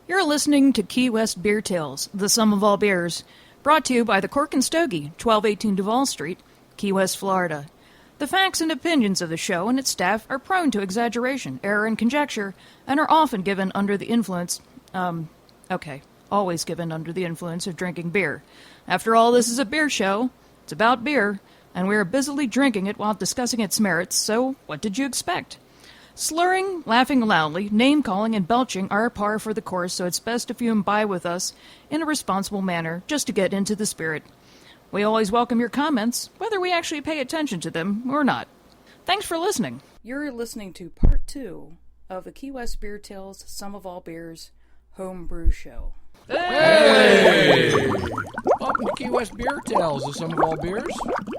You're listening to Key West Beer Tales, the sum of all beers, brought to you by the Cork and Stogie, 1218 Duval Street, Key West, Florida. The facts and opinions of the show and its staff are prone to exaggeration, error, and conjecture, and are often given under the influence, always given under the influence of drinking beer. After all, this is a beer show. It's about beer, and we are busily drinking it while discussing its merits, so what did you expect? Slurring, laughing loudly, name-calling, and belching are par for the course, so it's best if you imbibe with us in a responsible manner, just to get into the spirit. We always welcome your comments, whether we actually pay attention to them or not. Thanks for listening. You're listening to Part 2 of the Key West Beer Tales Sum of All Beers Homebrew Show. Hey! Welcome to Key West Beer Tales, the Sum of All Beers,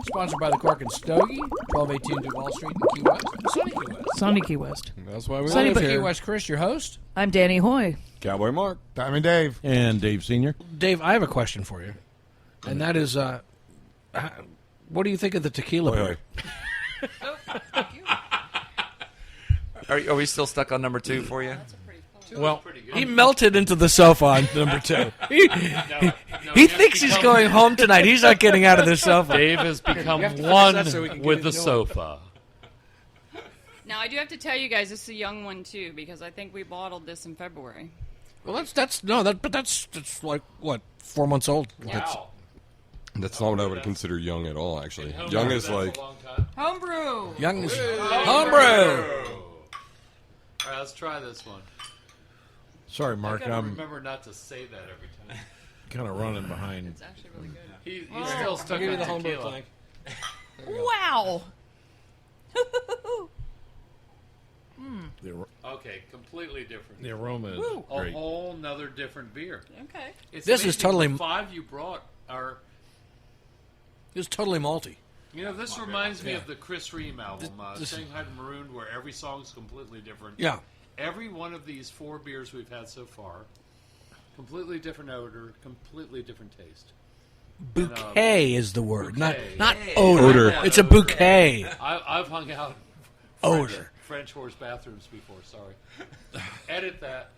sponsored by the Cork and Stogie, 1218 Duval Street in Key West, sunny Key West. Sunny Key West. That's why we Sunny live Key here. West. Chris, your host. I'm Danny Hoy. Cowboy Mark. Diamond Dave. And Dave Sr. Dave, I have a question for you, and that is, what do you think of the tequila beer? Are we still stuck on number 2 for you? Well, he melted into the sofa on number 2. He thinks he's going home tonight. He's not getting out of the sofa. Dave has become have to fix one that so we can get with into the it. sofa. Now, I do have to tell you guys, this is a young one, too, because I think we bottled this in February. Well, that's like, what, 4 months old? Wow. That's not what I would consider young at all, actually. Young is like... Homebrew! Young is homebrew. All right, let's try this one. Sorry, I Mark. gotta I'm remember not to say that every time. kind of running behind. It's actually really good. He's still stuck Give me on the homebrew tequila. flank. Wow! Okay, completely different. The aroma is A great. whole nother different beer. Okay. It's This is amazing. totally- The 5 you brought are... It was totally malty. You know, this reminds me Yeah. of the Chris Ream album, this- Shanghai Marooned, where every song's completely different. Yeah. Every one of these 4 beers we've had so far, completely different odor, completely different taste. Bouquet is the word, bouquet. not odor. Odor. It's a bouquet. I've hung out Odor. French horse bathrooms before, sorry. Edit that.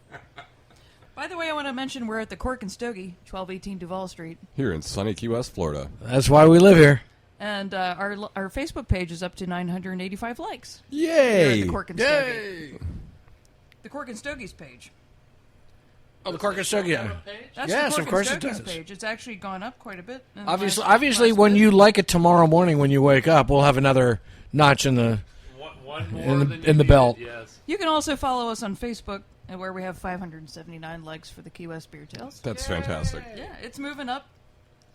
By the way, I want to mention we're at the Cork and Stogie, 1218 Duval Street. Here in sunny Key West, Florida. That's why we live here. And our Facebook page is up to 985 likes. Yay! We're at the Cork and Stogie. The Cork and Stogie's page. Oh, the Cork and Stogie. Yeah. That's Yes, the of Cork course and it Stogie's does. page. It's actually gone up quite a bit. in the Obviously, last when bit. you like it tomorrow morning when you wake up, we'll have another notch in the. One more In the- than in you the needed, belt. Yes. You can also follow us on Facebook, where we have 579 likes for the Key West Beer Tales. That's fantastic. Yeah, it's moving up.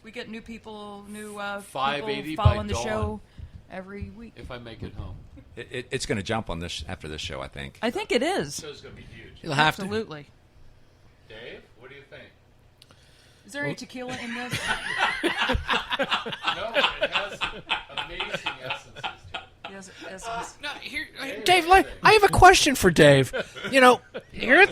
We get new people, 580 people by following the dawn. show every week. If I make it home. It's going to jump on this after this show, I think. I think it is. So it's going to be huge. You'll have Absolutely. Dave, what do you think? Is there any tequila in this? No, it has amazing essences to it. Yes, essence. to. Dave, I have a question for Dave. You know, here at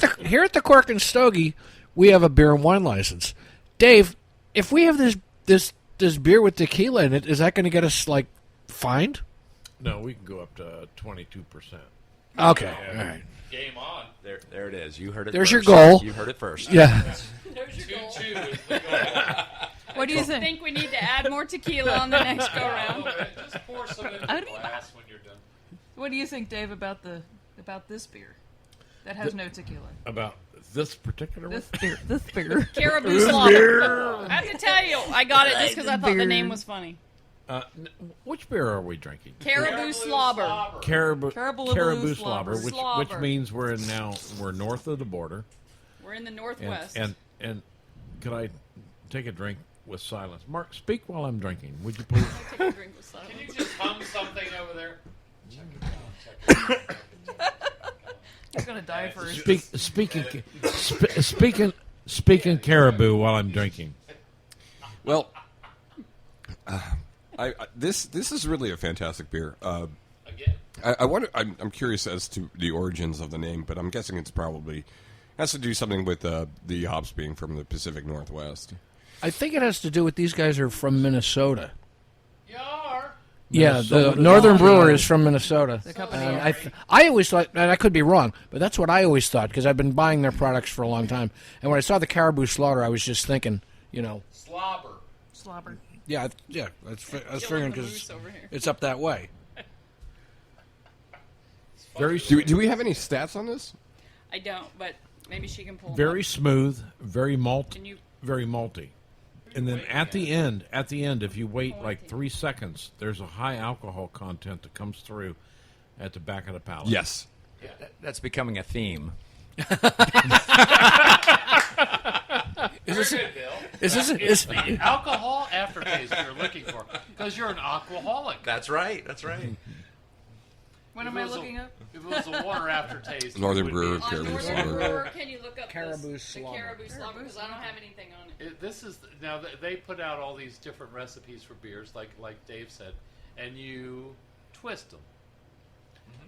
the Cork and Stogie, we have a beer and wine license. Dave, if we have this beer with tequila in it, is that going to get us like fined? No, we can go up to 22%. Okay, all right. Game on. There it is. You heard it There's first. your goal. You heard it first. Yeah. There's your goal. 2-2 is the goal. What do you I think? think we need to add more tequila on the next go-round. Just pour some in the I don't- glass when you're done. What do you think, Dave, about this beer that has no tequila? About this particular one? This beer. Caribou Slobber. I have to tell you, I got it just because I thought the name was funny. Which beer are we drinking? Caribou Slobber. Caribou Caribou Slobber, Slobber. which means we're north of the border. We're in the And, Northwest. and could I take a drink with silence? Mark, speak while I'm drinking, would you please? Take a drink with silence. Can you just hum something over there? He's gonna die first. Speaking caribou while I'm drinking. Well, this is really a fantastic beer. Again. I wonder. I'm curious as to the origins of the name, but I'm guessing it's probably has to do something with the hops being from the Pacific Northwest. I think it has to do with these guys are from Minnesota. You are. Yeah, the Minnesota. Northern Brewer is from Minnesota. The company. And I always thought, and I could be wrong, but that's what I always thought because I've been buying their products for a long time. And when I saw the Caribou Slaughter, I was just thinking, Slobber. Slobber. yeah. I was figuring the because moose over here. it's up that way. Very Do we have any stats on this? I don't, but maybe she can pull. 'em very up. smooth, very Can you? very malty. And then at the end, if you wait like 3 seconds, there's a high alcohol content that comes through at the back of the palate. Yes. That's becoming a theme. Is this It's the alcohol aftertaste you're looking for because you're an alcoholic. That's right. That's right. What am If it I was a- looking up? If it was a water aftertaste, Northern it would be- Brewer, On Caribou Northern Slaughter. Brewer, can you look up Caribou the Slaughter. Caribou Slaughter? Because I don't have anything on it. This is now they put out all these different recipes for beers, like Dave said, and you twist them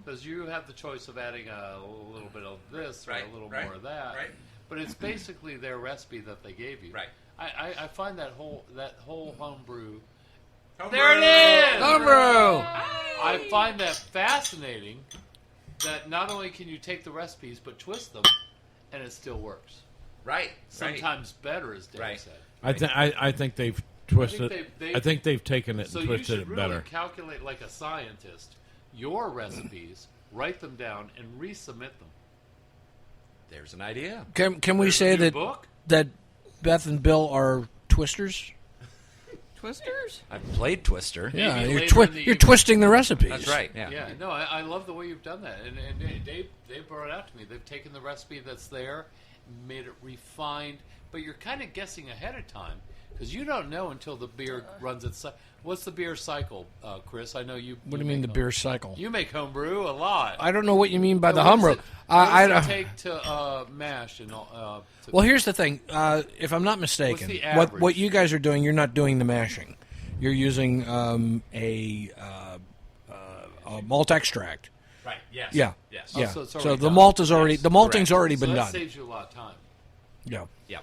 because you have the choice of adding a little bit of this or Right, a little right, more of that. right. But it's basically their recipe that they gave you. Right. I find that whole homebrew. Homebrew. There it is. Homebrew? I find that fascinating. That not only can you take the recipes but twist them, and it still works. Right. Sometimes better, as Dave Right. said. I think they've twisted. they've- I think they've taken it So and you twisted should it really better. calculate like a scientist your recipes, write them down, and resubmit them. There's an idea. Can we There's a say new that book? Beth and Bill are twisters? Twisters? I've played Twister. Yeah, Maybe you're, later in the you're evening. twisting the recipes. That's right. Yeah. Yeah, no, I love the way you've done that, and they brought it out to me. They've taken the recipe that's there, made it refined, but you're kind of guessing ahead of time because you don't know until the beer runs its cycle. What's the beer cycle, Chris? I know you. What do you mean the beer cycle? You make homebrew a lot. I don't know what you mean by the What does homebrew. it- what does I it take to mash and all? Well, here's the thing. If I'm not mistaken, the what average? you guys are doing, you're not doing the mashing. You're using a malt extract. Right. Yes. Yeah. Yes. Yeah. so it's So already the done. malt is already Yes, the malting's correct. already So been that done. saves you a lot of time. Yeah. Yeah.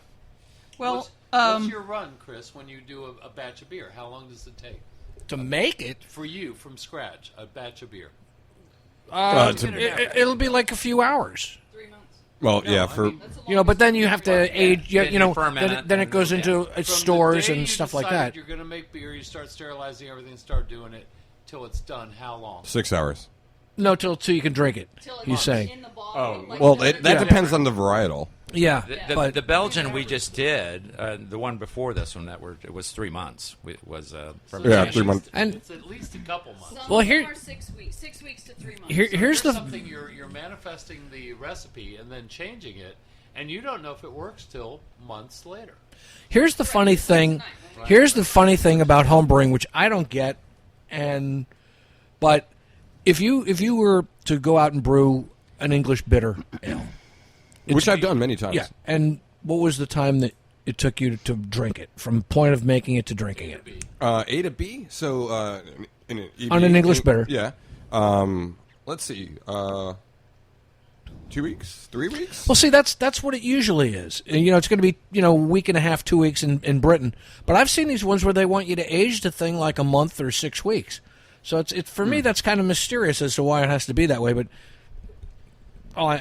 Well, What's your run, Chris, when you do a batch of beer? How long does it take To make it, for you from scratch? A batch of beer. it'll be like a few hours. 3 months. Well, yeah, I for mean, That's a You know, but then you have to age. Then You know, you ferment then, it then it and- goes into From stores the day and you stuff like decided that. You're going to make beer. You start sterilizing everything. Start doing it till it's done. How long? 6 hours. No, till you can drink it. Till it's He's saying. in the bottle. like Well, another- that depends on the varietal. Yeah, but The Belgian we just did, the one before this one it was 3 months. It was from Yeah, 3 months. and It's at least a couple months. Some Well, of them here- are 6 weeks. 6 weeks to 3 months. here's Here's the something you're manifesting the recipe and then changing it, and you don't know if it works till months later. Here's the funny thing. Here's the funny thing about homebrewing, which I don't get, but if you were to go out and brew an English bitter ale, Which I've done many times. yeah, and what was the time that it took you to drink it, from point of making it to drinking it? A to B. So in an On an English bitter. Yeah. Let's see. 2 weeks, 3 weeks. Well, see, that's what it usually is. And, it's going to be a week and a half, 2 weeks in Britain. But I've seen these ones where they want you to age the thing like a month or 6 weeks. So it's for me that's kind of mysterious as to why it has to be that way. But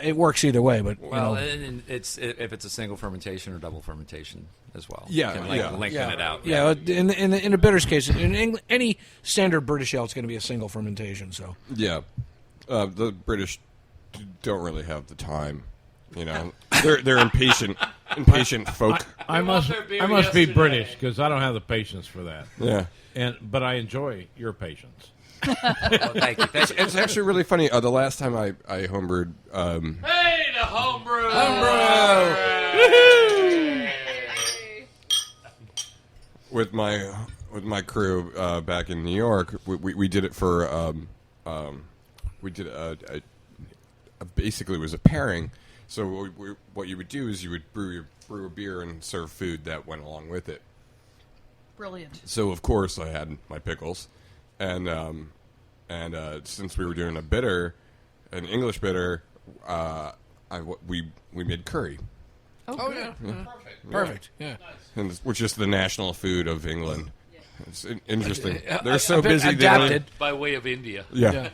it works either way. But Well, and it's if it's a single fermentation or double fermentation as well. Yeah, You can yeah. lengthen it out. yeah, in a bitter's case, in any standard British ale, it's going to be a single fermentation. So Yeah. The British don't really have the time. They're impatient folk. I must their beer be yesterday. British because I don't have the patience for that. Yeah. But I enjoy your patience. Well, thank you. Thank you. It's actually really funny. The last time I homebrewed, Hey, the homebrew! with my crew back in New York, we did it for we did basically it was a pairing. So what you would do is you would brew a beer and serve food that went along with it. Brilliant. So of course I had my pickles, and since we were doing a bitter, an English bitter, we made curry, yeah, Perfect. perfect. Yeah. and which is the national food of England. It's interesting. They're so busy. Adapted. By way of India. Yeah.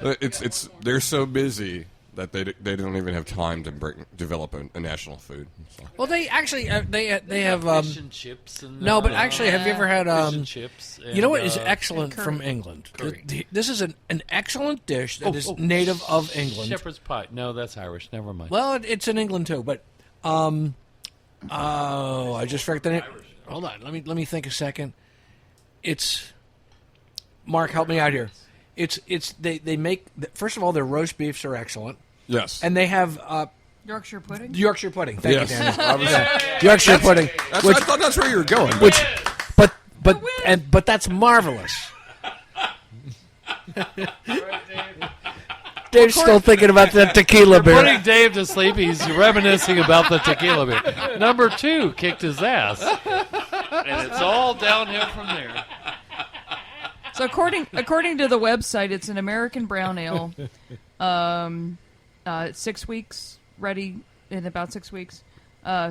It's they're so busy that they don't even have time to develop a national food. So. Well, they actually they have Fish and chips. And, no, but actually, have you ever had fish and chips? And, you know what is excellent curry. from England? Curry. This is an excellent dish that is native of England. Shepherd's pie. No, that's Irish. Never mind. Well, it's in England too, but I just forgot the name. Hold on, let me think a second. It's Mark, help me out here. They make, first of all, their roast beefs are excellent, Yes. and they have Yorkshire pudding. Yorkshire pudding. Thank Yes. you, Danny. I was- Yorkshire pudding, I which thought that's where you were going. but that's marvelous. Dave's still thinking about that tequila beer. Putting Dave to sleep, he's reminiscing about the tequila beer. Number 2 kicked his ass. And it's all downhill from there. So according to the website, it's an American brown ale. It's 6 weeks, ready in about 6 weeks.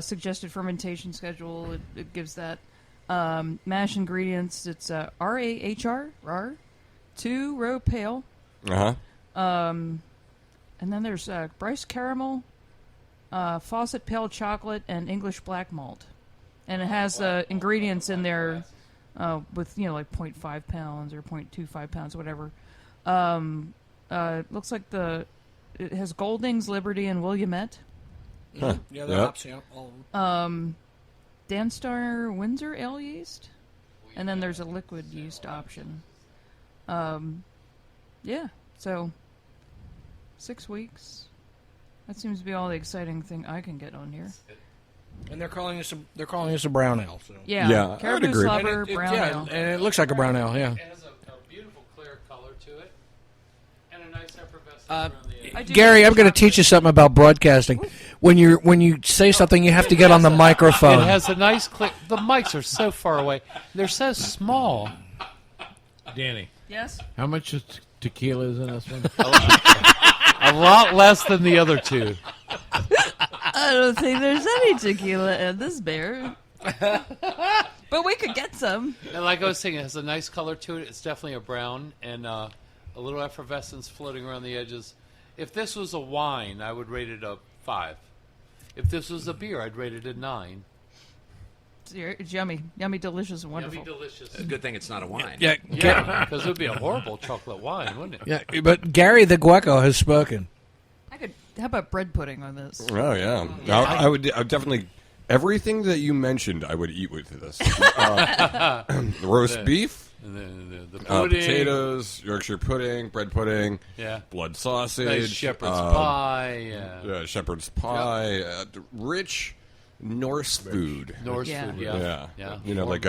Suggested fermentation schedule, it gives that. Mash ingredients, it's RAHR, 2-row pale. Uh-huh. And then there's Bryce caramel, Fawcett pale chocolate, and English black malt. And it has ingredients in there with, like 0.5 pounds or 0.25 pounds, whatever. Looks like it has Goldings, Liberty, and Williamette. Yeah, they're Yep. hops, yeah, all of them. Danstar Windsor ale yeast. And then there's a liquid yeast option. Yeah, so 6 weeks. That seems to be all the exciting thing I can get on here. And they're calling us a brown ale. So. Yeah, Yeah, I would Caribou agree. Slobber, And brown ale. and it looks like a brown ale. Yeah. It has a beautiful clear color to it. And a nice effervescence around the edge. Gary, I'm going to teach you something about broadcasting. When you say something, you have to get on the microphone. It has a nice clear... The mics are so far away. They're so small. Danny, Yes? how much tequila is in this one? A lot less than the other 2. I don't think there's any tequila in this beer. But we could get some. And like I was saying, it has a nice color to it. It's definitely a brown and a little effervescence floating around the edges. If this was a wine, I would rate it a 5. If this was a beer, I'd rate it a 9. It's yummy. Yummy, delicious, and wonderful. Yummy, delicious. It's a good thing it's not a wine. Yeah, Yeah, because it would be a horrible chocolate wine, wouldn't it? yeah. But Gary the Gueco has spoken. How about bread pudding on this? Oh yeah, I would definitely everything that you mentioned. I would eat with this. Roast beef, And the pudding. potatoes, Yorkshire pudding, bread pudding, Yeah. blood sausage, Nice shepherd's pie. Yeah. shepherd's pie, rich Norse food. Norse Yeah. food, yeah. Yeah, you know, like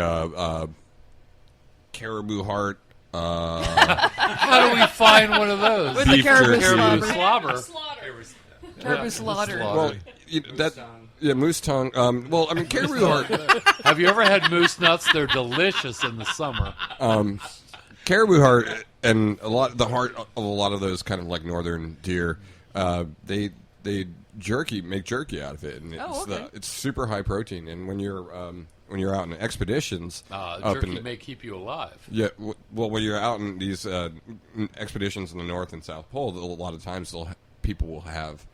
caribou heart. How do we find one of those? With the Beef caribou jerky. Caribou slobber. slobber. Caribou slaughter. Well, moose tongue. Well, I mean, caribou heart. Have you ever had moose nuts? They're delicious in the summer. Caribou heart and the heart of a lot of those kind of like northern deer. They make jerky out of it, and it's super high protein. And when you're out in expeditions, Jerky may keep you alive. yeah, well, when you're out in these expeditions in the North and South Pole, a lot of times people will have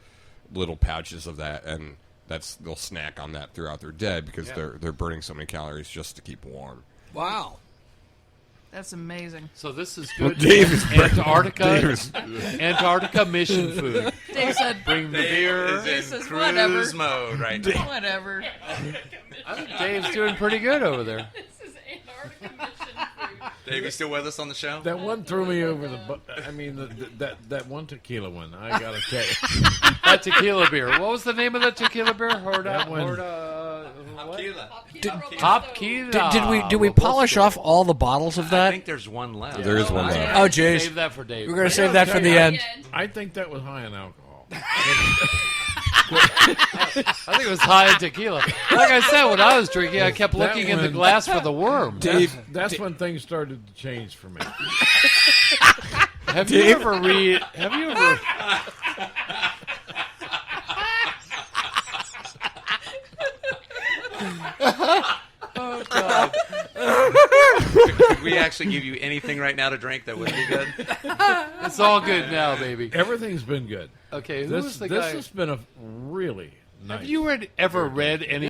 little pouches of that, and they'll snack on that throughout their day because they're burning so many calories just to keep warm. Wow. That's amazing. So this is good. Dave is Antarctica mission food. Dave said, Bring the beer. This is Cruise whatever. mode right now. Whatever. I think Dave's doing pretty good over there. This is Antarctica mission food. Dave, you still with us on the show? That one threw me over the. I mean, that one tequila one. I gotta tell you, That tequila beer. What was the name of that tequila beer? That one. Hopkila. Did we polish off all the bottles of I that? think there's one left. There is one left. Oh, jeez. Save that for Dave. We're going to save that for the end. I think that was high in alcohol. I think it was high in tequila. Like I said, when I was drinking, I kept That looking in the one- glass for the worm. That's when things started to change for me. Have you ever read? Have you ever? Oh God! Could we actually give you anything right now to drink that would be good? It's all good now, baby. Everything's been good. Okay, who This was the this guy? has been a really nice. Have you ever read any